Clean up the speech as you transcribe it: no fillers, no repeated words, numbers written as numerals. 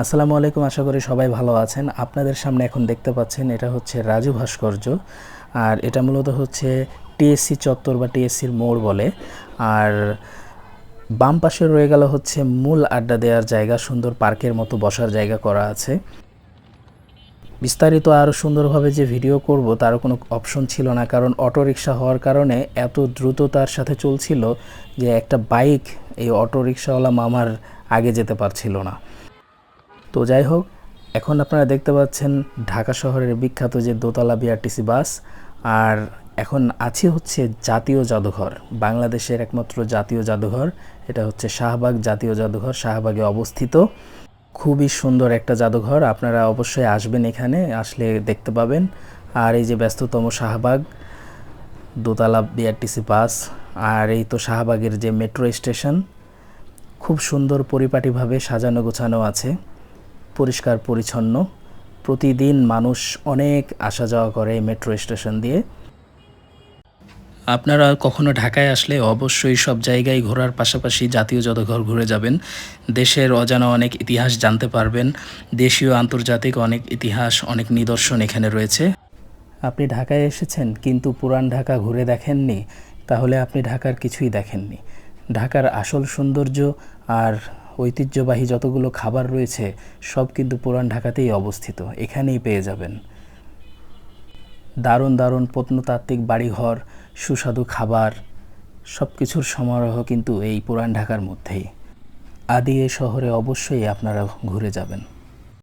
আসসালামু আলাইকুম, আশা করি সবাই ভালো আছেন। আপনাদের সামনে এখন দেখতে পাচ্ছেন এটা হচ্ছে রাজু ভাস্কর্য। আর এটা মূলত হচ্ছে টিএসসি চত্বর বা টিএসসির মোড় বলে। আর বাম পাশে রয়ে গেল হচ্ছে মূল আড্ডা দেওয়ার জায়গা, সুন্দর পার্কের মতো বসার জায়গা করা আছে। বিস্তারিত আরও সুন্দরভাবে যে ভিডিও করব তার কোনো অপশন ছিল না, কারণ অটোরিকশা হওয়ার কারণে এত দ্রুততার সাথে চলছিল যে একটা বাইক এই অটোরিকশাওয়ালা মামার আগে যেতে পারছিল না। তো যাই হোক, এখন আপনারা দেখতে পাচ্ছেন ঢাকা শহরের বিখ্যাত যে দোতলা বিআরটিসি বাস। আর এখন আছি হচ্ছে জাতীয় জাদুঘর, বাংলাদেশের একমাত্র জাতীয় জাদুঘর। এটা হচ্ছে শাহবাগ জাতীয় জাদুঘর, শাহবাগে অবস্থিত। খুবই সুন্দর একটা জাদুঘর, আপনারা অবশ্যই আসবেন, এখানে আসলে দেখতে পাবেন। আর এই যে ব্যস্ততম শাহবাগ, দোতলা বিআরটিসি বাস, আর এই তো শাহবাগের যে মেট্রো স্টেশন, খুব সুন্দর পরিপাটিভাবে সাজানো গোছানো আছে, পরিষ্কার পরিচ্ছন্ন। প্রতিদিন মানুষ অনেক আসা যাওয়া করে মেট্রো স্টেশন দিয়ে। আপনারা কখনো ঢাকায় আসলে অবশ্যই সব জায়গায় ঘোরার পাশাপাশি জাতীয় জাদুঘর ঘুরে যাবেন। দেশের অজানা অনেক ইতিহাস জানতে পারবেন। দেশীয় আন্তর্জাতিক অনেক ইতিহাস, অনেক নিদর্শন এখানে রয়েছে। আপনি ঢাকায় এসেছেন কিন্তু পুরান ঢাকা ঘুরে দেখেননি, তাহলে আপনি ঢাকার কিছুই দেখেননি। ঢাকার আসল সৌন্দর্য আর ঐতিহ্যবাহী যতগুলো খাবার রয়েছে সব কিন্তু পুরান ঢাকাতেই অবস্থিত, এখানেই পেয়ে যাবেন। দারুণ দারুণ প্রত্নতাত্ত্বিক বাড়িঘর, সুস্বাদু খাবার, সব কিছুর সমারোহ কিন্তু এই পুরান ঢাকার মধ্যেই। আদি এ শহরে অবশ্যই আপনারা ঘুরে যাবেন।